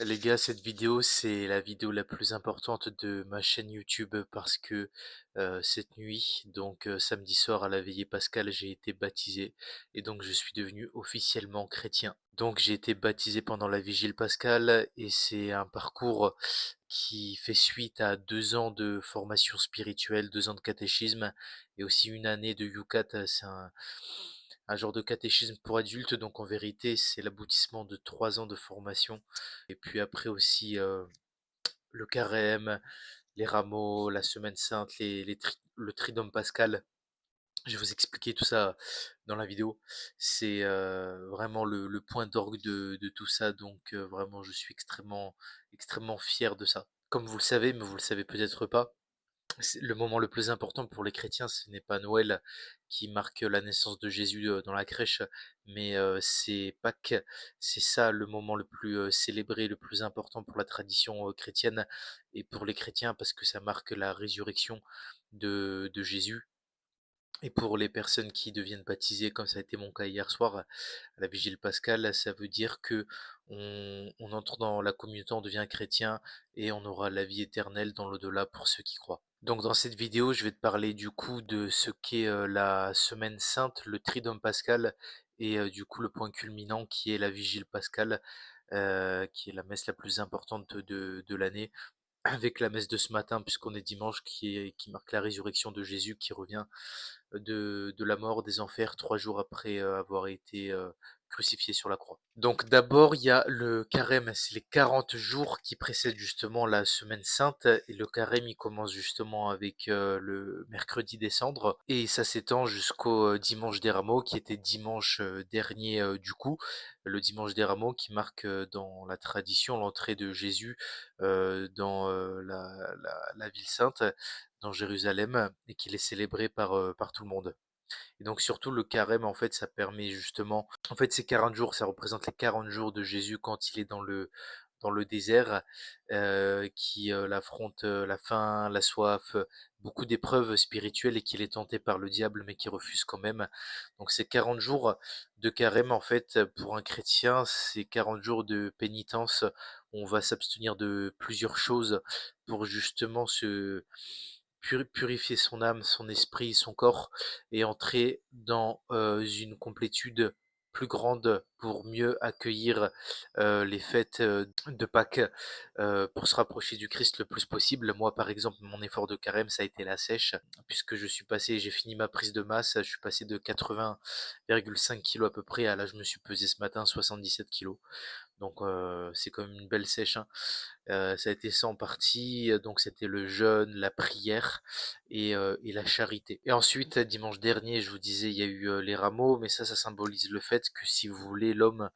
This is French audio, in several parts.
Les gars, cette vidéo, c'est la vidéo la plus importante de ma chaîne YouTube parce que cette nuit, donc samedi soir à la veillée pascale, j'ai été baptisé et donc je suis devenu officiellement chrétien. Donc j'ai été baptisé pendant la vigile pascale et c'est un parcours qui fait suite à 2 ans de formation spirituelle, 2 ans de catéchisme et aussi une année de Yucat. C'est un genre de catéchisme pour adultes, donc en vérité, c'est l'aboutissement de 3 ans de formation. Et puis après aussi le carême, les rameaux, la semaine sainte, le triduum pascal. Je vais vous expliquer tout ça dans la vidéo. C'est vraiment le point d'orgue de tout ça, donc vraiment je suis extrêmement fier de ça. Comme vous le savez, mais vous le savez peut-être pas, le moment le plus important pour les chrétiens, ce n'est pas Noël qui marque la naissance de Jésus dans la crèche, mais c'est Pâques. C'est ça le moment le plus célébré, le plus important pour la tradition chrétienne et pour les chrétiens parce que ça marque la résurrection de Jésus. Et pour les personnes qui deviennent baptisées, comme ça a été mon cas hier soir, à la vigile pascale, ça veut dire que on entre dans la communauté, on devient chrétien et on aura la vie éternelle dans l'au-delà pour ceux qui croient. Donc dans cette vidéo, je vais te parler du coup de ce qu'est la semaine sainte, le triduum pascal, et du coup le point culminant qui est la vigile pascale, qui est la messe la plus importante de l'année, avec la messe de ce matin, puisqu'on est dimanche, qui marque la résurrection de Jésus qui revient de la mort des enfers 3 jours après avoir été crucifié sur la croix. Donc d'abord, il y a le carême, c'est les 40 jours qui précèdent justement la semaine sainte, et le carême il commence justement avec le mercredi des cendres, et ça s'étend jusqu'au dimanche des rameaux, qui était dimanche dernier du coup, le dimanche des rameaux qui marque dans la tradition l'entrée de Jésus dans la ville sainte, dans Jérusalem, et qu'il est célébré par tout le monde. Et donc surtout le carême, en fait, ça permet justement, en fait, ces 40 jours, ça représente les 40 jours de Jésus quand il est dans le désert, qui affronte la faim, la soif, beaucoup d'épreuves spirituelles et qu'il est tenté par le diable mais qui refuse quand même. Donc ces 40 jours de carême, en fait, pour un chrétien, c'est 40 jours de pénitence. On va s'abstenir de plusieurs choses pour justement se purifier son âme, son esprit, son corps et entrer dans une complétude plus grande pour mieux accueillir les fêtes de Pâques, pour se rapprocher du Christ le plus possible. Moi, par exemple, mon effort de carême, ça a été la sèche, puisque j'ai fini ma prise de masse, je suis passé de 80,5 kilos à peu près à là, je me suis pesé ce matin 77 kilos. Donc c'est quand même une belle sèche, hein. Ça a été ça en partie, donc c'était le jeûne, la prière et la charité. Et ensuite, dimanche dernier, je vous disais, il y a eu les rameaux, mais ça symbolise le fait que si vous voulez, l'homme,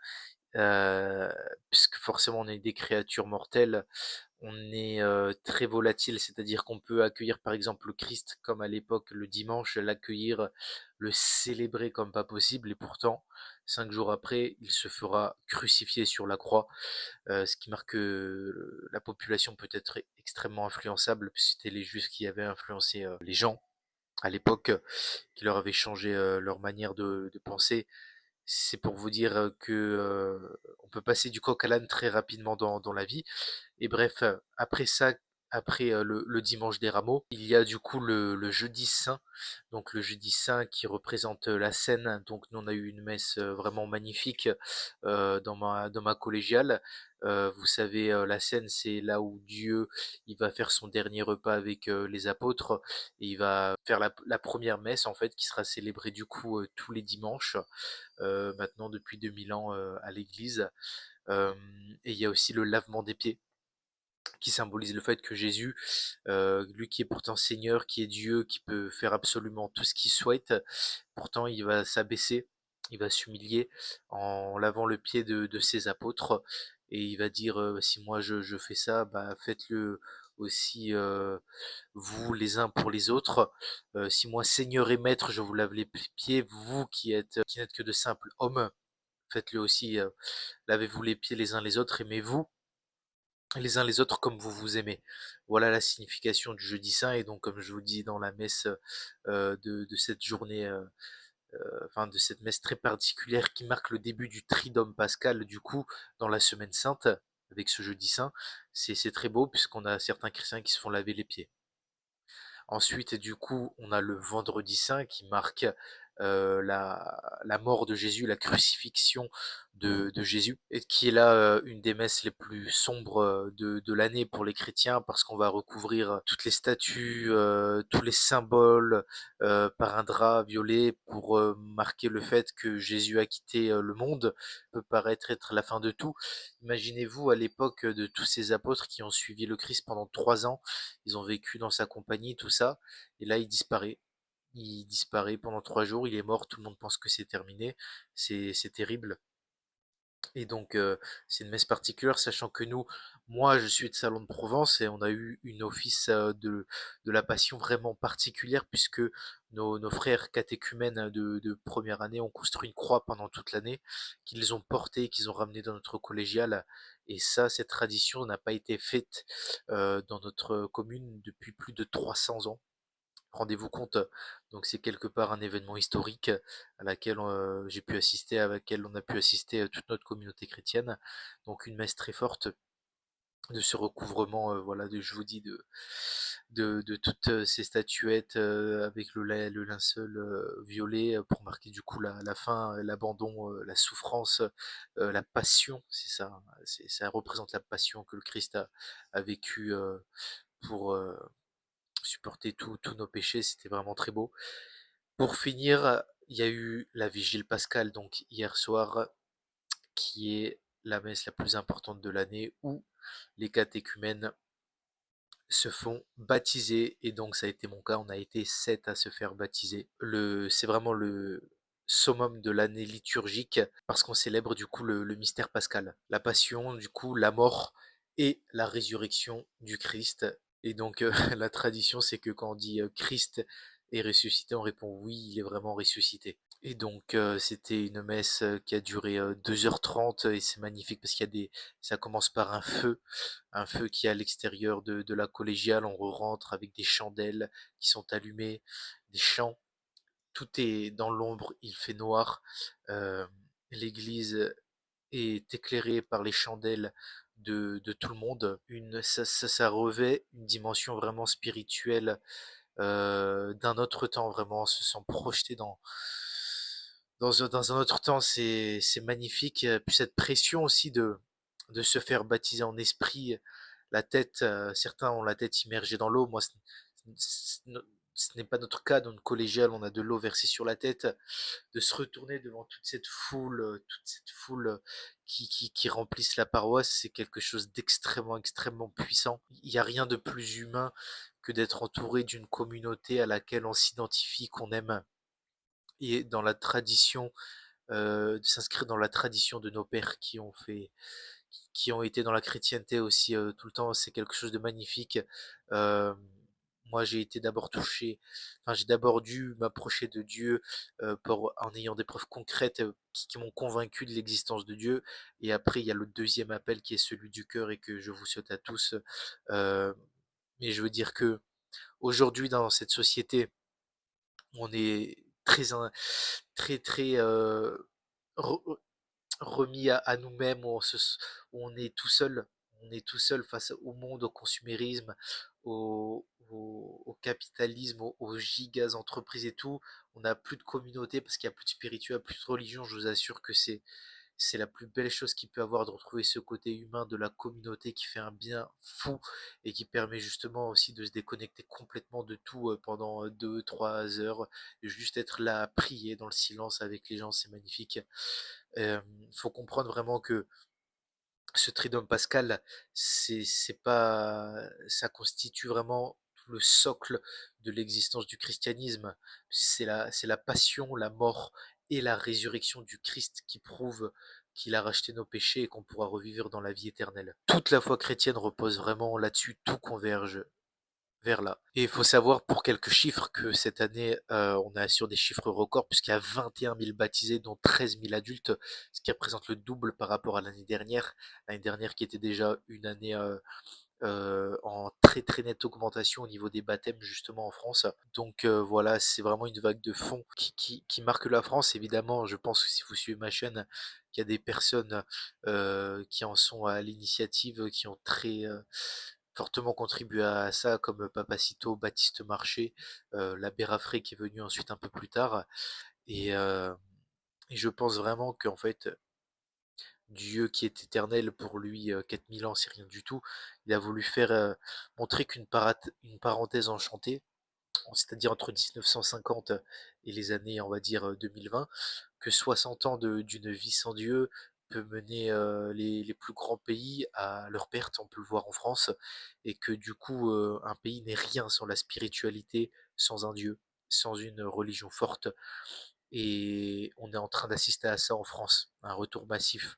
euh, puisque forcément on est des créatures mortelles, on est très volatile, c'est-à-dire qu'on peut accueillir par exemple le Christ comme à l'époque le dimanche, l'accueillir, le célébrer comme pas possible, et pourtant 5 jours après, il se fera crucifier sur la croix, ce qui marque que la population peut être extrêmement influençable, puisque c'était les Juifs qui avaient influencé les gens à l'époque, qui leur avaient changé leur manière de penser. C'est pour vous dire que on peut passer du coq à l'âne très rapidement dans la vie. Et bref, après ça, après le dimanche des rameaux, il y a du coup le jeudi saint. Donc le jeudi saint qui représente la scène. Donc nous on a eu une messe vraiment magnifique dans ma collégiale. Vous savez, la scène, c'est là où Dieu il va faire son dernier repas avec les apôtres, et il va faire la première messe en fait qui sera célébrée du coup tous les dimanches maintenant depuis 2000 ans à l'église. Et il y a aussi le lavement des pieds qui symbolise le fait que Jésus, lui qui est pourtant Seigneur, qui est Dieu, qui peut faire absolument tout ce qu'il souhaite, pourtant il va s'abaisser, il va s'humilier en lavant le pied de ses apôtres, et il va dire si moi je fais ça, bah faites-le aussi vous les uns pour les autres. Si moi Seigneur et Maître je vous lave les pieds, vous qui n'êtes que de simples hommes, faites-le aussi, lavez-vous les pieds les uns les autres, aimez-vous les uns les autres comme vous vous aimez. Voilà la signification du jeudi saint, et donc comme je vous dis dans la messe de cette journée, enfin de cette messe très particulière qui marque le début du triduum pascal du coup dans la semaine sainte, avec ce jeudi saint. C'est très beau puisqu'on a certains chrétiens qui se font laver les pieds. Ensuite, du coup, on a le vendredi saint qui marque la mort de Jésus, la crucifixion de Jésus, et qui est là une des messes les plus sombres de l'année pour les chrétiens, parce qu'on va recouvrir toutes les statues, tous les symboles par un drap violet pour marquer le fait que Jésus a quitté le monde. Peut paraître être la fin de tout. Imaginez-vous à l'époque de tous ces apôtres qui ont suivi le Christ pendant 3 ans, ils ont vécu dans sa compagnie, tout ça, et là il disparaît. Il disparaît pendant 3 jours, il est mort, tout le monde pense que c'est terminé, c'est terrible. Et donc c'est une messe particulière, sachant que nous, moi je suis de Salon de Provence et on a eu une office de la Passion vraiment particulière, puisque nos frères catéchumènes de première année ont construit une croix pendant toute l'année, qu'ils ont portée, qu'ils ont ramené dans notre collégiale. Et ça, cette tradition n'a pas été faite dans notre commune depuis plus de 300 ans. Rendez-vous compte, donc c'est quelque part un événement historique à laquelle j'ai pu assister, à laquelle on a pu assister toute notre communauté chrétienne. Donc une messe très forte de ce recouvrement, voilà, je vous dis, de toutes ces statuettes avec le linceul violet pour marquer du coup la fin, l'abandon, la souffrance, la passion, c'est ça, hein, ça représente la passion que le Christ a vécu pour supporter tous nos péchés, c'était vraiment très beau. Pour finir, il y a eu la vigile pascale, donc hier soir, qui est la messe la plus importante de l'année, où les catéchumènes se font baptiser, et donc ça a été mon cas, on a été 7 à se faire baptiser. C'est vraiment le summum de l'année liturgique, parce qu'on célèbre du coup le mystère pascal, la passion, du coup la mort et la résurrection du Christ. Et donc la tradition, c'est que quand on dit Christ est ressuscité, on répond oui, il est vraiment ressuscité. Et donc c'était une messe qui a duré 2h30, et c'est magnifique parce qu'il y a ça commence par un feu qui est à l'extérieur de la collégiale, on rentre avec des chandelles qui sont allumées, des chants, tout est dans l'ombre, il fait noir, euh, l'église est éclairée par les chandelles de tout le monde. Ça revêt une dimension vraiment spirituelle d'un autre temps, vraiment, on se sent projeté dans un autre temps, c'est magnifique. Puis cette pression aussi de se faire baptiser en esprit, la tête, certains ont la tête immergée dans l'eau, moi ce n'est pas notre cas, dans une collégiale, on a de l'eau versée sur la tête, de se retourner devant toute cette foule qui remplissent la paroisse, c'est quelque chose d'extrêmement, extrêmement puissant. Il n'y a rien de plus humain que d'être entouré d'une communauté à laquelle on s'identifie, qu'on aime, et dans la tradition, de s'inscrire dans la tradition de nos pères qui ont été dans la chrétienté aussi tout le temps, c'est quelque chose de magnifique. Euh, Moi, j'ai été d'abord touché, enfin, j'ai d'abord dû m'approcher de Dieu en ayant des preuves concrètes qui m'ont convaincu de l'existence de Dieu. Et après, il y a le deuxième appel qui est celui du cœur et que je vous souhaite à tous. Euh, mais je veux dire que aujourd'hui, dans cette société, on est très, très re- remis à nous-mêmes, où on est tout seul. On est tout seul face au monde, au consumérisme, au capitalisme, aux gigas entreprises et tout. On n'a plus de communauté parce qu'il n'y a plus de spirituel, plus de religion. Je vous assure que c'est la plus belle chose qu'il peut avoir, de retrouver ce côté humain de la communauté qui fait un bien fou et qui permet justement aussi de se déconnecter complètement de tout pendant 2, 3 heures, et juste être là à prier dans le silence avec les gens, c'est magnifique. Il faut comprendre vraiment que ce Triduum pascal, c'est pas, ça constitue vraiment tout le socle de l'existence du christianisme. C'est la passion, la mort et la résurrection du Christ qui prouvent qu'il a racheté nos péchés et qu'on pourra revivre dans la vie éternelle. Toute la foi chrétienne repose vraiment là-dessus, tout converge vers là. Et il faut savoir pour quelques chiffres que cette année, on est sur des chiffres records puisqu'il y a 21 000 baptisés, dont 13 000 adultes, ce qui représente le double par rapport à l'année dernière. L'année dernière qui était déjà une année en très très nette augmentation au niveau des baptêmes justement en France. Donc voilà, c'est vraiment une vague de fond qui marque la France. Évidemment, je pense que si vous suivez ma chaîne, qu'il y a des personnes qui en sont à l'initiative, qui ont très fortement contribué à ça, comme Papacito, Baptiste Marché, l'abbé Raffray qui est venu ensuite un peu plus tard. Et, euh, et je pense vraiment qu'en fait, Dieu qui est éternel, pour lui, 4000 ans, c'est rien du tout. Il a voulu faire montrer une parenthèse enchantée, c'est-à-dire entre 1950 et les années, on va dire, 2020, que 60 ans d'une vie sans Dieu peut mener les plus grands pays à leur perte, on peut le voir en France, et que du coup, un pays n'est rien sans la spiritualité, sans un Dieu, sans une religion forte. Et on est en train d'assister à ça en France, un retour massif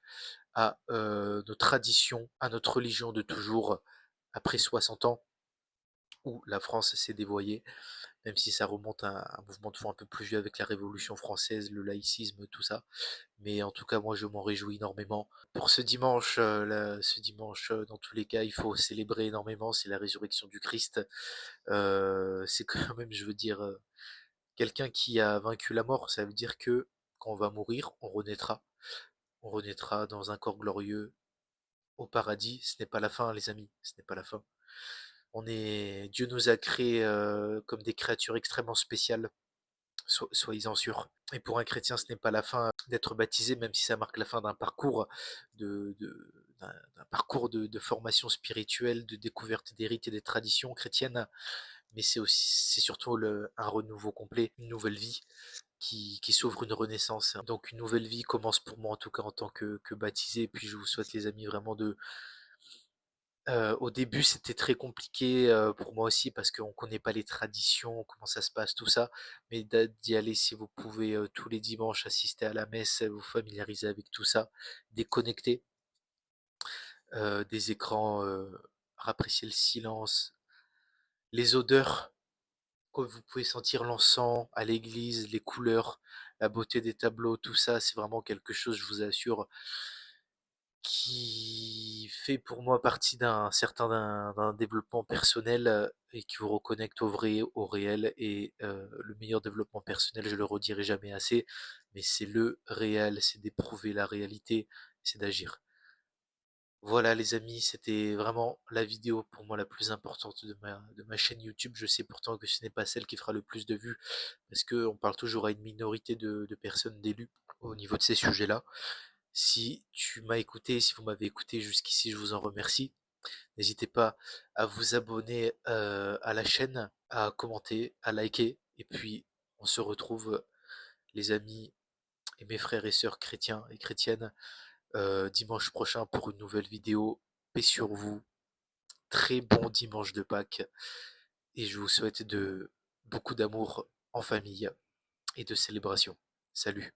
à nos traditions, à notre religion de toujours, après 60 ans, où la France s'est dévoyée, même si ça remonte à un mouvement de fond un peu plus vieux avec la Révolution française, le laïcisme, tout ça. Mais en tout cas, moi, je m'en réjouis énormément. Pour ce dimanche, dans tous les cas, il faut célébrer énormément, c'est la résurrection du Christ. C'est quand même, je veux dire, quelqu'un qui a vaincu la mort. Ça veut dire que quand on va mourir, on renaîtra. On renaîtra dans un corps glorieux au paradis. Ce n'est pas la fin, les amis, ce n'est pas la fin. Dieu nous a créés comme des créatures extrêmement spéciales, soyez-en sûrs. Et pour un chrétien, ce n'est pas la fin d'être baptisé, même si ça marque la fin d'un parcours d'un parcours de formation spirituelle, de découverte des rites et des traditions chrétiennes. Mais c'est surtout un renouveau complet, une nouvelle vie qui s'ouvre, une renaissance. Donc une nouvelle vie commence pour moi en tout cas en tant que baptisé. Et puis je vous souhaite les amis vraiment au début, c'était très compliqué, pour moi aussi parce qu'on connaît pas les traditions, comment ça se passe, tout ça. Mais d'y aller si vous pouvez, tous les dimanches, assister à la messe, vous familiariser avec tout ça, déconnecter, des écrans, apprécier le silence, les odeurs, que vous pouvez sentir l'encens à l'église, les couleurs, la beauté des tableaux, tout ça, c'est vraiment quelque chose, je vous assure, qui fait pour moi partie d'un développement personnel, et qui vous reconnecte au vrai, au réel. Et le meilleur développement personnel, je le redirai jamais assez, mais c'est le réel, c'est d'éprouver la réalité, c'est d'agir. Voilà les amis, c'était vraiment la vidéo pour moi la plus importante de ma chaîne YouTube. Je sais pourtant que ce n'est pas celle qui fera le plus de vues, parce qu'on parle toujours à une minorité de personnes, d'élus, au niveau de ces sujets-là. Si tu m'as écouté, si vous m'avez écouté jusqu'ici, je vous en remercie. N'hésitez pas à vous abonner à la chaîne, à commenter, à liker. Et puis, on se retrouve, les amis et mes frères et sœurs chrétiens et chrétiennes, dimanche prochain pour une nouvelle vidéo. Paix sur vous. Très bon dimanche de Pâques. Et je vous souhaite beaucoup d'amour en famille et de célébration. Salut.